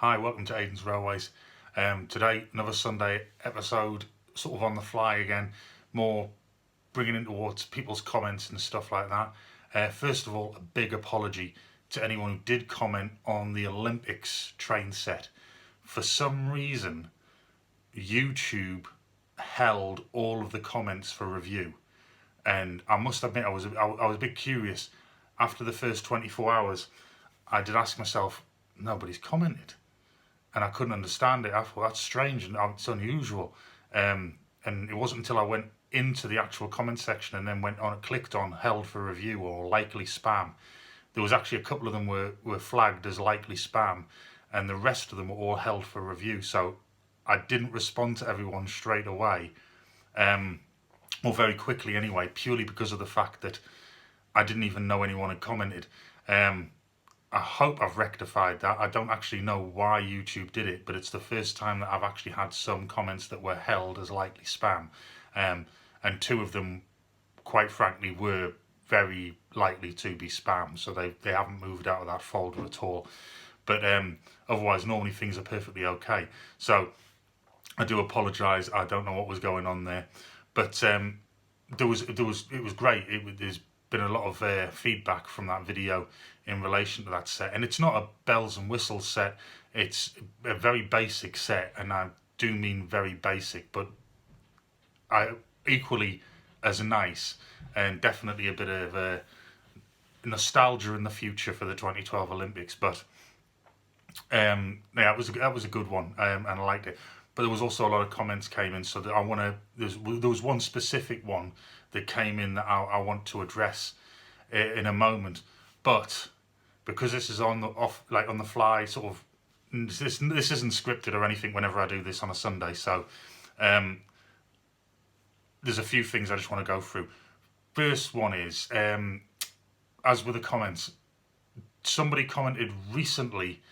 Hi, welcome to Aidans Railways. Today, another Sunday episode, sort of on the fly again, more bringing in towards people's comments and stuff like that. First of all, a big apology to anyone who did comment on the Olympics train set. For some reason, YouTube held all of the comments for review, and I must admit I was a bit curious. After the first 24 hours, I did ask myself, nobody's commented. And I couldn't understand it. I thought that's strange and it's unusual. And it wasn't until I went into the actual comment section and then clicked on held for review or likely spam. There was actually a couple of them were flagged as likely spam, and the rest of them were all held for review. So I didn't respond to everyone straight away, or very quickly anyway, purely because of the fact that I didn't even know anyone had commented. I hope I've rectified that. I don't actually know why YouTube did it, but it's the first time that I've actually had some comments that were held as likely spam. And two of them, quite frankly, were very likely to be spam, so they haven't moved out of that folder at all. But otherwise, normally things are perfectly okay. So I do apologise. I don't know what was going on there, but it was great. There's been a lot of feedback from that video in relation to that set, and it's not a bells and whistles set. It's a very basic set, and I do mean very basic, but equally as nice, and definitely a bit of nostalgia in the future for the 2012 Olympics. But yeah, that was a good one, and I liked it. But there was also a lot of comments came in, so that there was one specific one that came in that I want to address in a moment. But because this is on the fly, sort of, this isn't scripted or anything whenever I do this on a Sunday, so there's a few things I just want to go through. First one is, as with the comments, somebody commented recently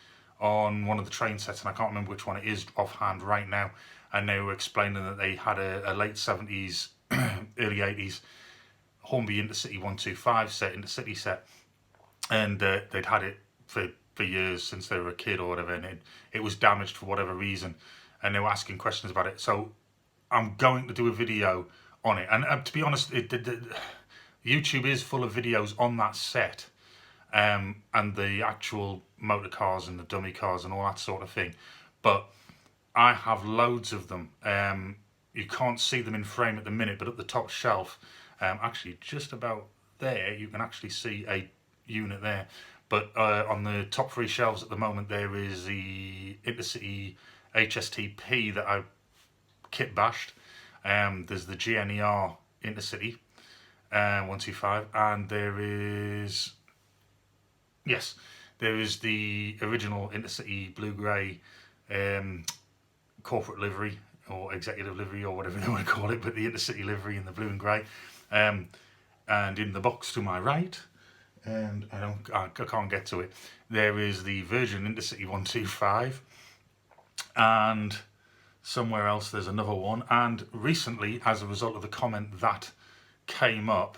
on one of the train sets, and I can't remember which one it is offhand right now, and they were explaining that they had a late 70s, early 80s Hornby Intercity 125 set, Intercity set, and they'd had it for years, since they were a kid or whatever, and it was damaged for whatever reason, and they were asking questions about it. So I'm going to do a video on it, and to be honest, YouTube is full of videos on that set, and the actual motor cars and the dummy cars and all that sort of thing, but I have loads of them. You can't see them in frame at the minute, but at the top shelf, actually just about there, you can actually see a unit there, but on the top three shelves at the moment there is the Intercity HSTP that I kit bashed. There's the GNER Intercity 125, and there is the original Intercity blue-grey corporate livery or executive livery or whatever they want to call it, but the Intercity livery in the blue and grey. And in the box to my right, and I can't get to it, there is the Virgin Intercity 125, and somewhere else there's another one. And recently, as a result of the comment that came up,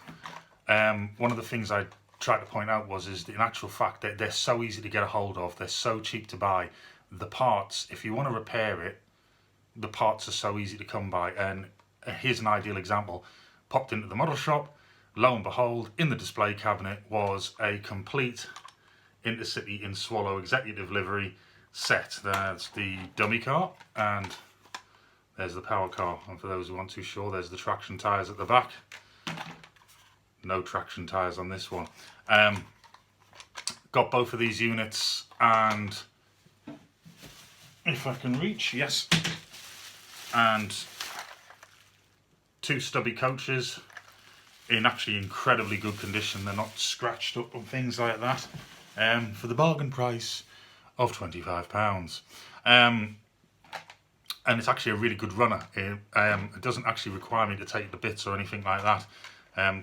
one of the things I tried to point out is in actual fact that they're so easy to get a hold of, they're so cheap to buy. The parts, if you want to repair it, the parts are so easy to come by. And here's an ideal example. Popped into the model shop, lo and behold, in the display cabinet was a complete Intercity in Swallow executive livery set. That's the dummy car, and there's the power car. And for those who aren't too sure, there's the traction tyres at the back. No traction tyres on this one. Got both of these units, and if I can reach, yes, and two stubby coaches in actually incredibly good condition. They're not scratched up and things like that, for the bargain price of £25. And it's actually a really good runner. It doesn't actually require me to take the bits or anything like that.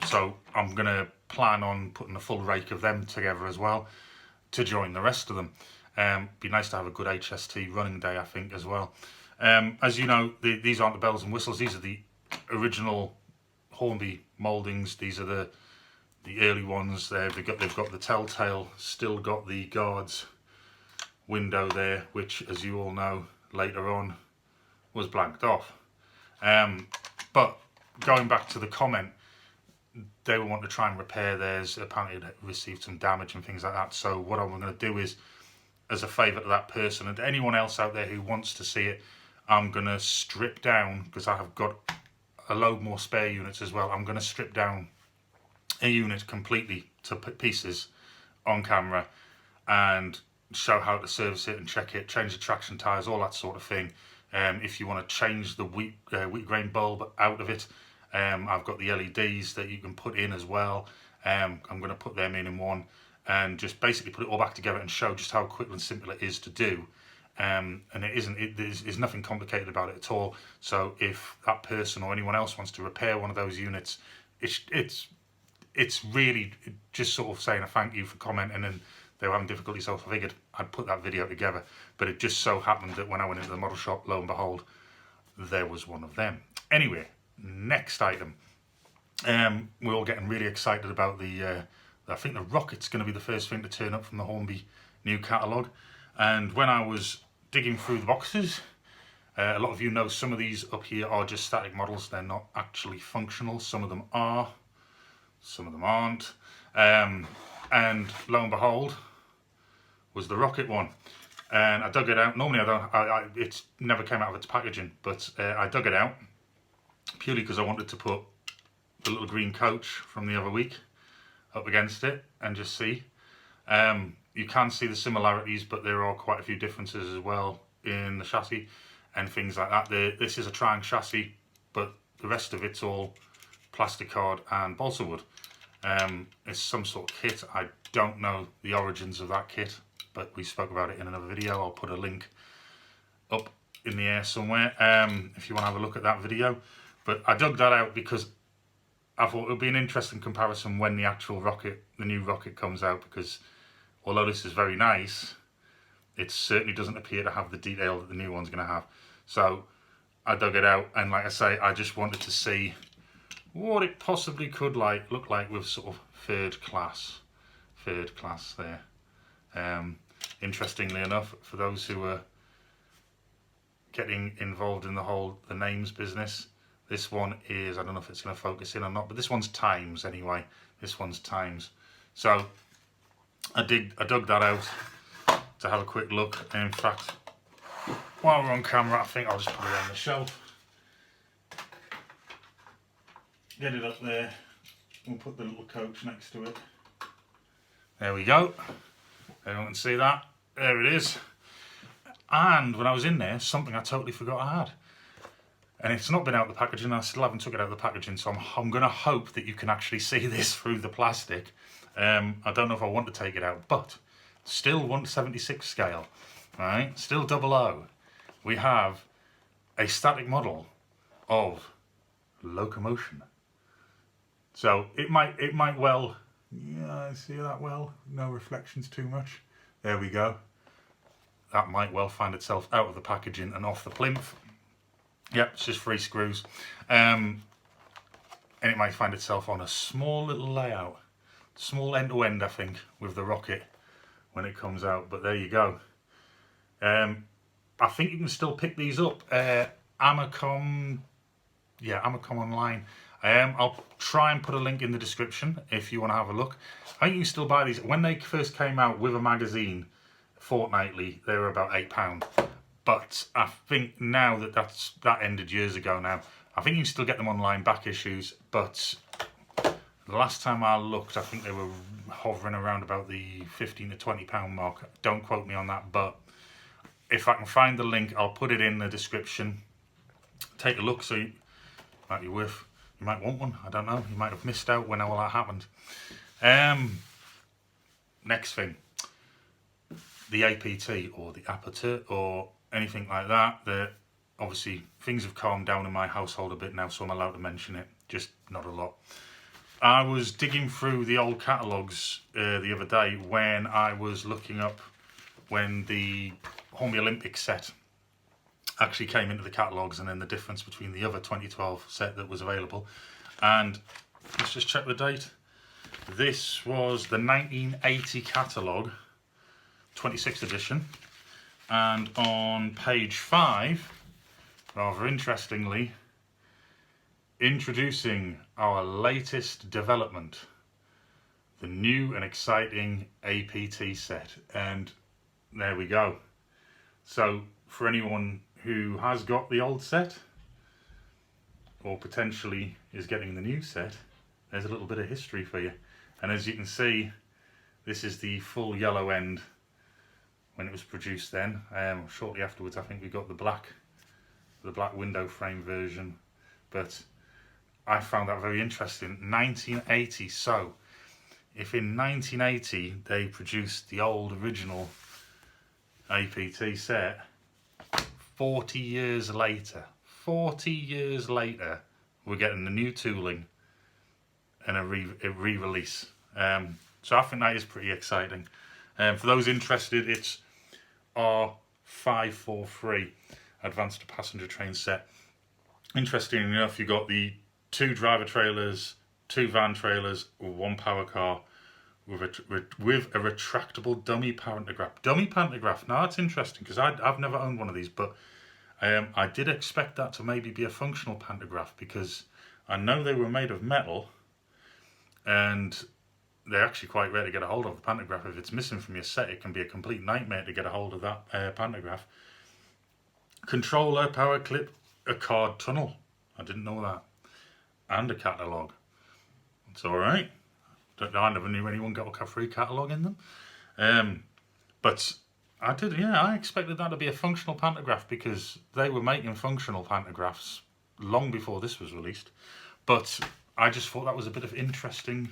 So I'm going to plan on putting a full rake of them together as well to join the rest of them. Be nice to have a good HST running day, I think, as well. As you know, these aren't the bells and whistles. These are the original Hornby mouldings. These are the early ones. They've got the telltale, still got the guards window there, which, as you all know, later on was blanked off. But going back to the comment, they want to try and repair theirs. Apparently it received some damage and things like that. So what I'm going to do is, as a favour to that person and anyone else out there who wants to see it, I'm going to strip down, because I have got a load more spare units as well. I'm going to strip down a unit completely to pieces on camera and show how to service it and check it, change the traction tyres, all that sort of thing. If you want to change the wheat grain bulb out of it, I've got the LEDs that you can put in as well. I'm going to put them in one and just basically put it all back together and show just how quick and simple it is to do. And there's nothing complicated about it at all. So if that person or anyone else wants to repair one of those units, it's really just sort of saying a thank you for commenting, and they were having difficulty, so I figured I'd put that video together. But it just so happened that when I went into the model shop, lo and behold, there was one of them. Anyway, next item. We're all getting really excited about I think the rocket's going to be the first thing to turn up from the Hornby new catalogue. And when I was digging through the boxes, a lot of you know some of these up here are just static models. They're not actually functional. Some of them are, some of them aren't. And lo and behold, was the rocket one. And I dug it out. Normally it never came out of its packaging, but I dug it out purely because I wanted to put the little green coach from the other week up against it and just see. You can see the similarities, but there are quite a few differences as well in the chassis and things like that. This is a Triang chassis, but the rest of it's all plastic card and balsa wood. It's some sort of kit. I don't know the origins of that kit, but we spoke about it in another video. I'll put a link up in the air somewhere if you want to have a look at that video. But I dug that out because I thought it would be an interesting comparison when the actual rocket, the new rocket, comes out, because although this is very nice, it certainly doesn't appear to have the detail that the new one's going to have. So I dug it out, and like I say, I just wanted to see what it possibly could look like with sort of third class there. Interestingly enough, for those who are getting involved in the names business, this one is, I don't know if it's going to focus in or not, but this one's Times anyway. This one's Times. So I dug that out to have a quick look. And in fact, while we're on camera, I think I'll just put it on the shelf. Get it up there. We'll put the little coach next to it. There we go. Everyone can see that. There it is. And when I was in there, something I totally forgot I had. And it's not been out of the packaging. I still haven't took it out of the packaging, so I'm going to hope that you can actually see this through the plastic. I don't know if I want to take it out, but still 1/76 scale, right? Still 00. We have a static model of locomotion. So it might well, yeah, I see that well. No reflections too much. There we go. That might well find itself out of the packaging and off the plinth. Yep, it's just 3 screws. And it might find itself on a small little layout. Small end-to-end, I think, with the rocket when it comes out. But there you go. I think you can still pick these up. Amacom online. I'll try and put a link in the description if you want to have a look. I think you can still buy these. When they first came out with a magazine fortnightly, they were about £8. But I think now that ended years ago now. I think you can still get them online, back issues. But the last time I looked, I think they were hovering around about the £15 to £20 mark. Don't quote me on that, but if I can find the link, I'll put it in the description. Take a look, so you might be worth. You might want one. I don't know. You might have missed out when all that happened. Next thing, the APT or the aperture or anything like that. Obviously things have calmed down in my household a bit now, so I'm allowed to mention it. Just not a lot. I was digging through the old catalogues the other day when I was looking up when the Hornby Olympic set actually came into the catalogues, and then the difference between the other 2012 set that was available. And let's just check the date. This was the 1980 catalogue, 26th edition. And on page 5, rather interestingly, introducing our latest development, the new and exciting APT set. And there we go. So for anyone who has got the old set or potentially is getting the new set, there's a little bit of history for you. And as you can see, this is the full yellow end when it was produced then. Shortly afterwards I think we got the black window frame version, but I found that very interesting. 1980, so if in 1980 they produced the old original APT set, 40 years later, we're getting the new tooling and a re-release. So I think that is pretty exciting. For those interested, it's R543 Advanced Passenger Train set. Interesting enough, you got the 2 driver trailers, 2 van trailers, 1 power car with a retractable dummy pantograph. Dummy pantograph. Now that's interesting because I've never owned one of these, but I did expect that to maybe be a functional pantograph because I know they were made of metal and they're actually quite rare to get a hold of. The pantograph, if it's missing from your set, it can be a complete nightmare to get a hold of that pantograph. Controller, power clip, a card tunnel. I didn't know that. And a catalogue. It's alright. I never knew anyone got a free catalogue in them. But I did, yeah, I expected that to be a functional pantograph because they were making functional pantographs long before this was released. But I just thought that was a bit of interesting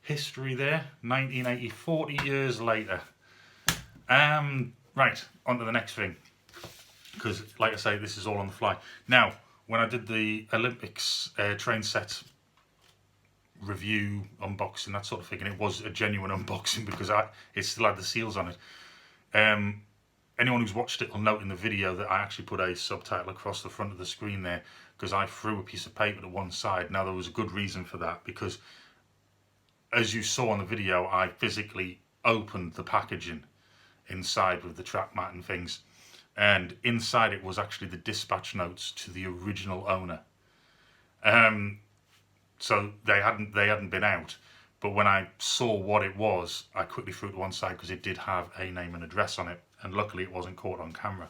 history there. 1980, 40 years later. Right, on to the next thing. Because, like I say, this is all on the fly. Now, when I did the Olympics train set review, unboxing, that sort of thing, and it was a genuine unboxing because it still had the seals on it. Anyone who's watched it will note in the video that I actually put a subtitle across the front of the screen there because I threw a piece of paper to one side. Now, there was a good reason for that because, as you saw on the video, I physically opened the packaging inside with the track mat and things. And inside it was actually the dispatch notes to the original owner. So they hadn't been out, but when I saw what it was, I quickly threw it to one side because it did have a name and address on it, and luckily it wasn't caught on camera.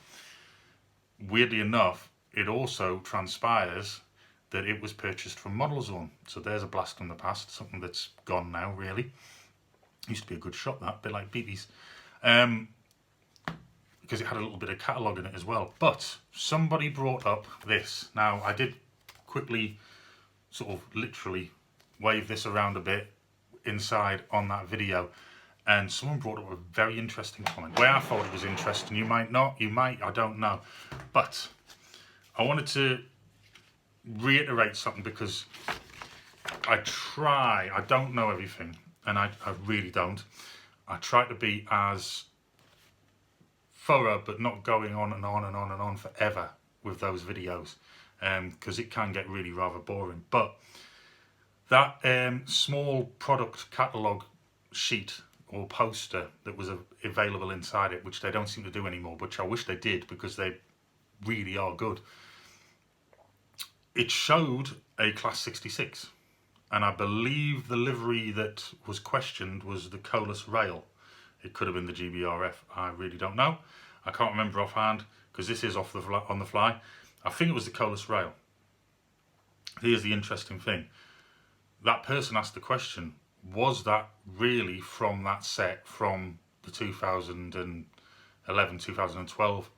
Weirdly enough, it also transpires that it was purchased from Model Zone, so there's a blast from the past, something that's gone now really. Used to be a good shop, that, a bit like BB's. Because it had a little bit of catalogue in it as well. But somebody brought up this. Now, I did quickly, sort of literally, wave this around a bit inside on that video. And someone brought up a very interesting comment. Where I thought it was interesting, you might not, you might, I don't know. But I wanted to reiterate something because I don't know everything. And I really don't. I try to be as thorough, but not going on and on and on and on forever with those videos, because it can get really rather boring. But that small product catalogue sheet or poster that was available inside it, which they don't seem to do anymore, which I wish they did because they really are good. It showed a Class 66, and I believe the livery that was questioned was the Colas Rail. It could have been the GBRF. I really don't know. I can't remember offhand because this is on the fly. I think it was the Colas Rail. Here's the interesting thing. That person asked the question, was that really from that set from the 2011, 2012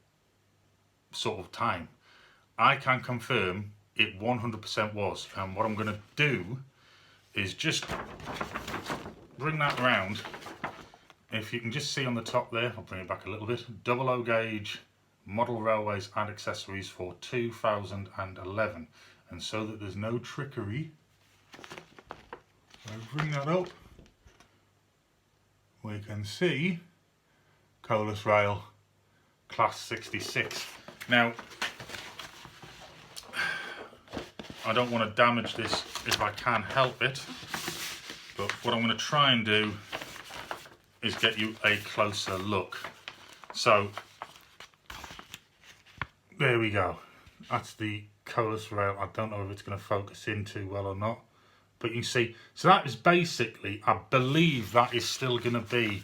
sort of time? I can confirm it 100% was. And what I'm going to do is just bring that round. If you can just see on the top there, I'll bring it back a little bit, 00 gauge model railways and accessories for 2011. And so that there's no trickery, I'll bring that up. We can see Colas Rail Class 66. Now, I don't want to damage this if I can help it, but what I'm going to try and do is get you a closer look. So there we go. That's the Colas rail. I don't know if it's going to focus in too well or not, but you can see. So that is basically, I believe that is still going to be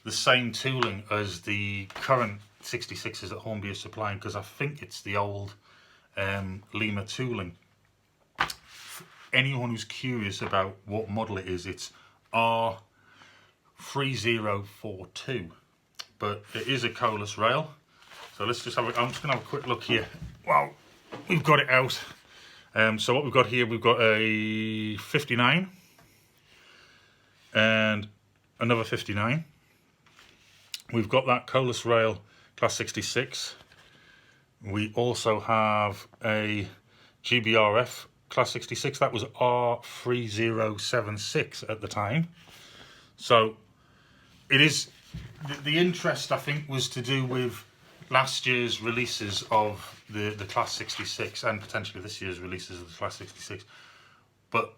the same tooling as the current 66s that Hornby is supplying, because I think it's the old Lima tooling. Anyone who's curious about what model it is, it's R3042, but it is a Colas rail. So let's just have I'm just going to have a quick look here. Wow, we've got it out. So what we've got here, we've got a 59 and another 59. We've got that Colas rail class 66. We also have a GBRF class 66. That was R3076 at the time. So it is, the interest I think was to do with last year's releases of the class 66 and potentially this year's releases of the class 66. But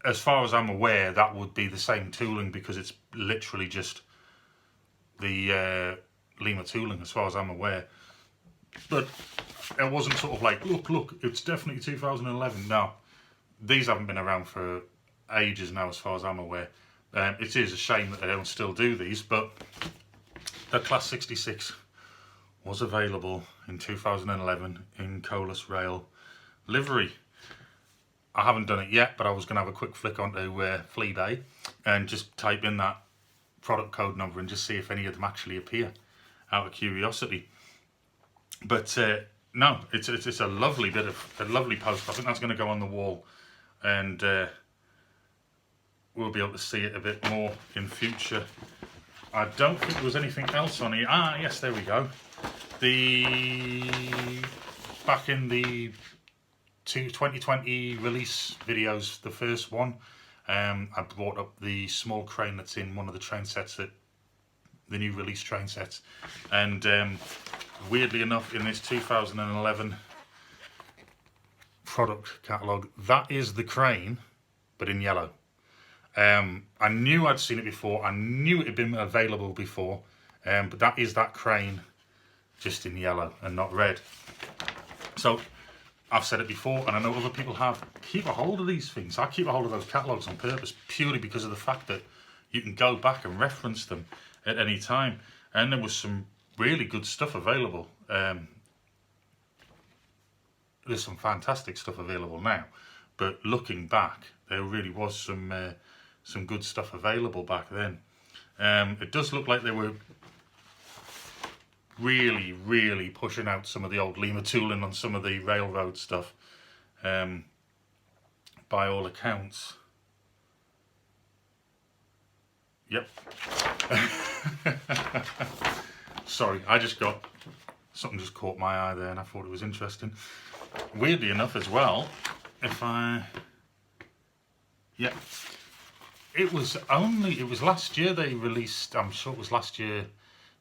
as far as I'm aware, that would be the same tooling, because it's literally just the Lima tooling as far as I'm aware. But it wasn't sort of like, look, it's definitely 2011. No, these haven't been around for ages now as far as I'm aware. It is a shame that they don't still do these, but the class 66 was available in 2011 in Colas rail livery. I haven't done it yet, but I was going to have a quick flick onto Fleabay and just type in that product code number and just see if any of them actually appear, out of curiosity. But no, it's a lovely bit of a lovely poster. I think that's going to go on the wall, and we'll be able to see it a bit more in future. I don't think there was anything else on here. Ah, yes, there we go. Back in the 2020 release videos, the first one, I brought up the small crane that's in one of the train sets, that the new release train sets, and weirdly enough, in this 2011 product catalogue, that is the crane, but in yellow. I knew I'd seen it before, I knew it had been available before, but that is that crane, just in yellow and not red. So I've said it before, and I know other people have. Keep a hold of these things. I keep a hold of those catalogues on purpose, purely because of the fact that you can go back and reference them at any time. And there was some really good stuff available. There's some fantastic stuff available now, but looking back, there really was some good stuff available back then. It does look like they were really pushing out some of the old Lima tooling on some of the railroad stuff, by all accounts. Yep. Sorry, something just caught my eye there and I thought it was interesting. Weirdly enough as well, it was last year they released, I'm sure it was last year,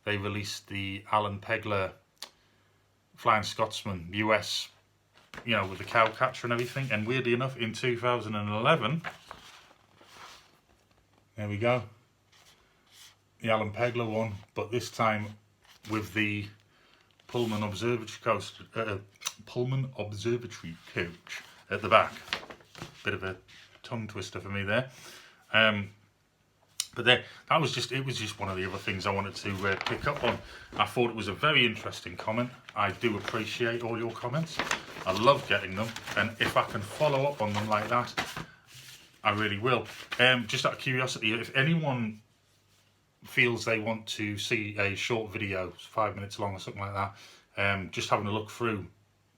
they released the Alan Pegler Flying Scotsman US, with the cow catcher and everything. And weirdly enough, in 2011, there we go, the Alan Pegler one, but this time with the Pullman Observatory coach at the back. Bit of a tongue twister for me there. But it was just one of the other things I wanted to pick up on. I thought it was a very interesting comment. I do appreciate all your comments. I love getting them, and if I can follow up on them like that, I really will. Just out of curiosity, if anyone feels they want to see a short video, 5 minutes long or something like that, just having a look through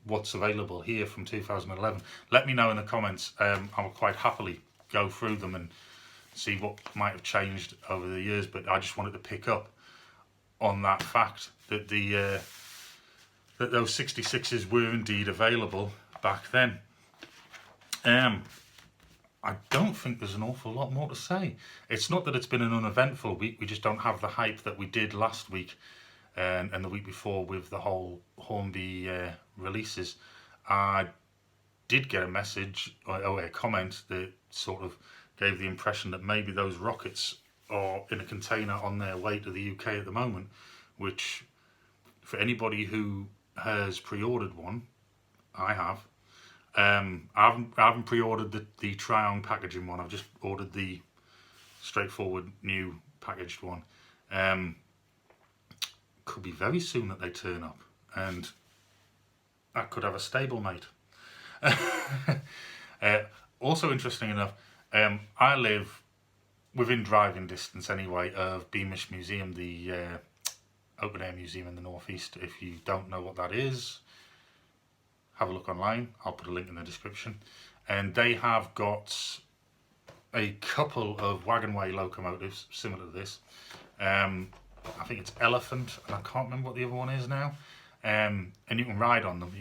what's available here from 2011, let me know in the comments. I will quite happily go through them and see what might have changed over the years, but I just wanted to pick up on that fact that that those 66s were indeed available back then. I don't think there's an awful lot more to say. It's not that it's been an uneventful week, we just don't have the hype that we did last week and the week before with the whole Hornby releases. I did get a message or a comment that sort of gave the impression that maybe those rockets are in a container on their way to the UK at the moment, which for anybody who has pre-ordered one. I have. I haven't pre-ordered the try-on packaging one. I've just ordered the straightforward new packaged one. Could be very soon that they turn up, and I could have a stablemate. Also interesting enough, I live within driving distance anyway of Beamish Museum, the open air museum in the northeast. If you don't know what that is, have a look online. I'll put a link in the description. And they have got a couple of wagonway locomotives similar to this. I think it's Elephant, and I can't remember what the other one is now. And you can ride on them.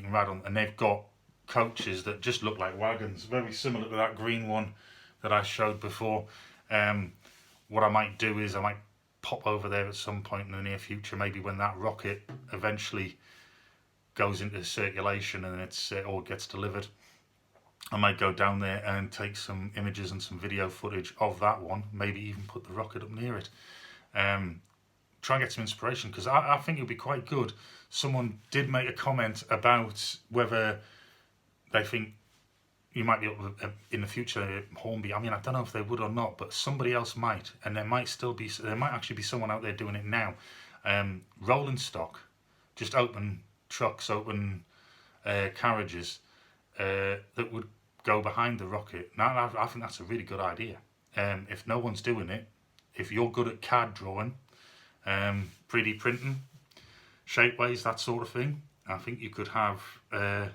And they've got coaches that just look like wagons, very similar to that green one that I showed before. What I might do is I might pop over there at some point in the near future, maybe when that rocket eventually goes into circulation and it's or gets delivered. I might go down there and take some images and some video footage of that one, maybe even put the rocket up near it. Try and get some inspiration, because I think it would be quite good. Someone did make a comment about whether they think you might be able to, in the future, Hornby. I mean, I don't know if they would or not, but somebody else might, and there might actually be someone out there doing it now. Rolling stock, just open trucks, open carriages that would go behind the rocket. Now, I think that's a really good idea. If no one's doing it, if you're good at CAD drawing, 3D printing, shapeways, that sort of thing, I think you could have a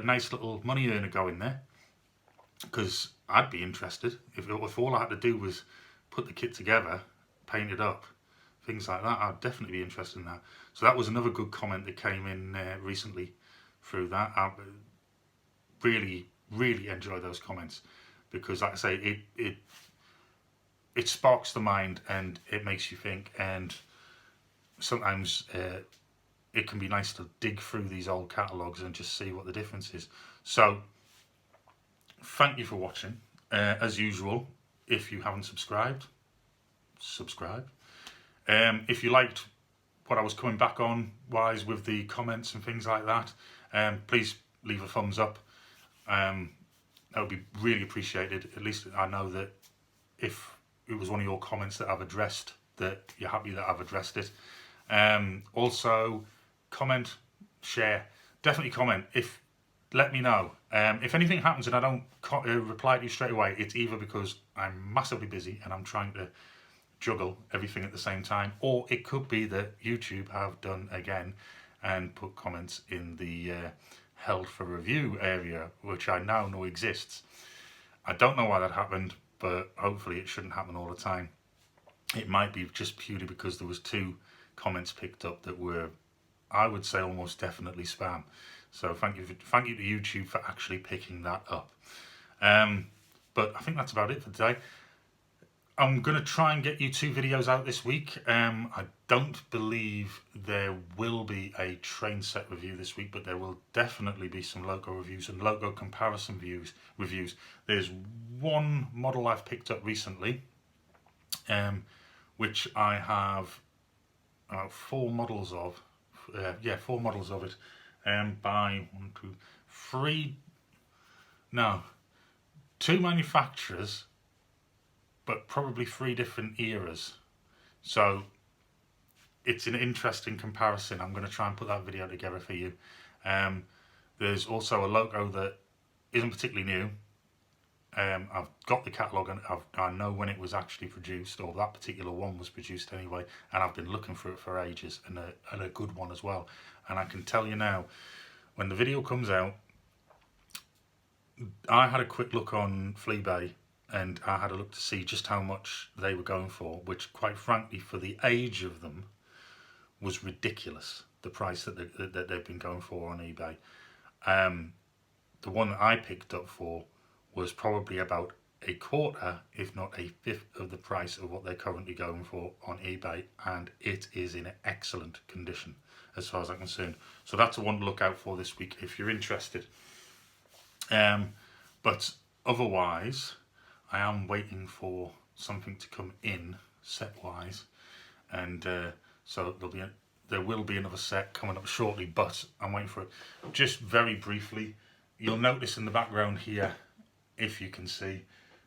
nice little money earner going there. Because I'd be interested if all I had to do was put the kit together, paint it up, things like that. I'd definitely be interested in that. So that was another good comment that came in recently through that. I really enjoy those comments, because, like I say, it sparks the mind and it makes you think, and sometimes it can be nice to dig through these old catalogues and just see what the difference is. So thank you for watching. As usual, if you haven't subscribed, subscribe. If you liked what I was coming back on wise with the comments and things like that, please leave a thumbs up. That would be really appreciated. At least I know that if it was one of your comments that I've addressed, that you're happy that I've addressed it. Also, comment, share, definitely comment. Let me know. If anything happens and I don't reply to you straight away, it's either because I'm massively busy and I'm trying to juggle everything at the same time, or it could be that YouTube have done again and put comments in the held for review area, which I now know exists. I don't know why that happened, but hopefully it shouldn't happen all the time. It might be just purely because there was 2 comments picked up that were, I would say, almost definitely spam. So thank you to YouTube for actually picking that up. But I think that's about it for today. I'm going to try and get you 2 videos out this week. I don't believe there will be a train set review this week, but there will definitely be some loco reviews and loco comparison reviews. There's one model I've picked up recently, which I have 4 models of. 4 models of it, by 2 manufacturers, but probably 3 different eras. So it's an interesting comparison. I'm going to try and put that video together for you. There's also a loco that isn't particularly new. I've got the catalogue and I know when it was actually produced, or that particular one was produced anyway, and I've been looking for it for ages, and a good one as well. And I can tell you now, when the video comes out, I had a quick look on Fleabay, and I had a look to see just how much they were going for, which, quite frankly, for the age of them, was ridiculous. The price that they've been going for on eBay. The one that I picked up for was probably about a quarter, if not a fifth, of the price of what they're currently going for on eBay, and it is in excellent condition as far as I'm concerned. So that's a one to look out for this week if you're interested. But otherwise, I am waiting for something to come in set wise, and so there'll be there will be another set coming up shortly, but I'm waiting for it. Just very briefly, you'll notice in the background here, if you can see,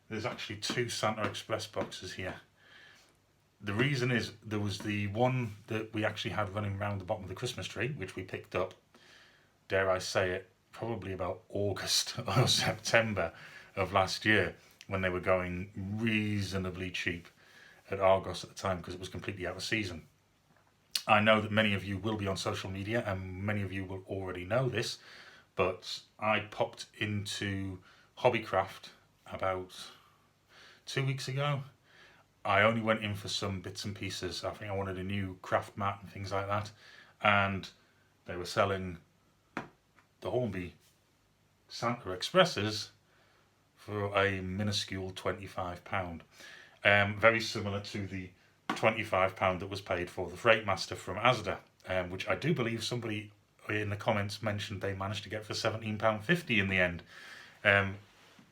there's actually 2 Santa Express boxes here. The reason is there was the one that we actually had running around the bottom of the Christmas tree, which we picked up, dare I say it, probably about August or September of last year, when they were going reasonably cheap at Argos at the time, because it was completely out of season. I know that many of you will be on social media and many of you will already know this, but I popped into Hobbycraft about 2 weeks ago. I only went in for some bits and pieces. I think I wanted a new craft mat and things like that, and they were selling the Hornby Santa Expresses for a minuscule £25. Very similar to the £25 that was paid for the Freightmaster from Asda, which I do believe somebody in the comments mentioned they managed to get for £17.50 in the end.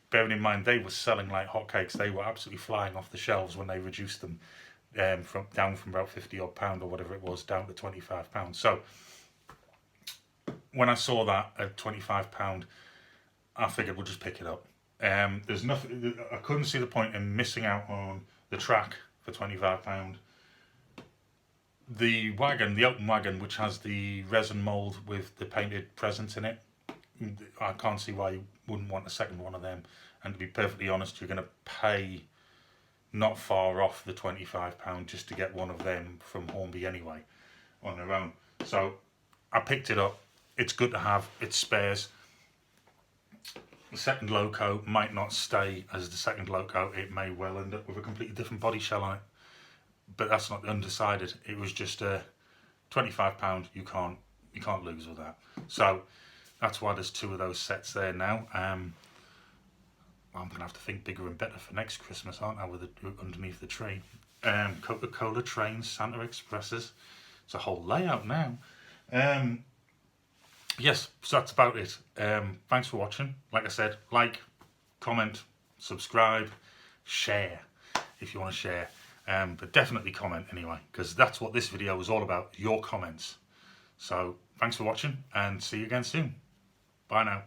Bearing in mind they were selling like hotcakes, they were absolutely flying off the shelves when they reduced them from about £50 odd or whatever it was down to £25. So when I saw that at £25, I figured we'll just pick it up. There's nothing. I couldn't see the point in missing out on the track for £25. The wagon, the open wagon, which has the resin mould with the painted presents in it, I can't see why you wouldn't want a second one of them. And to be perfectly honest, you're going to pay not far off the £25 just to get one of them from Hornby anyway, on their own. So I picked it up. It's good to have. It's spares. The second loco might not stay as the second loco. It may well end up with a completely different body shell on it. But that's not undecided. It was just a £25. You can't lose with that. So that's why there's 2 of those sets there now. I'm going to have to think bigger and better for next Christmas, aren't I, with it underneath the tree. Coca-Cola trains, Santa Expresses. It's a whole layout now. Yes, so that's about it. Thanks for watching. Like I said, like, comment, subscribe, share if you want to share. But definitely comment anyway, because that's what this video was all about, your comments. So thanks for watching and see you again soon. Bye now.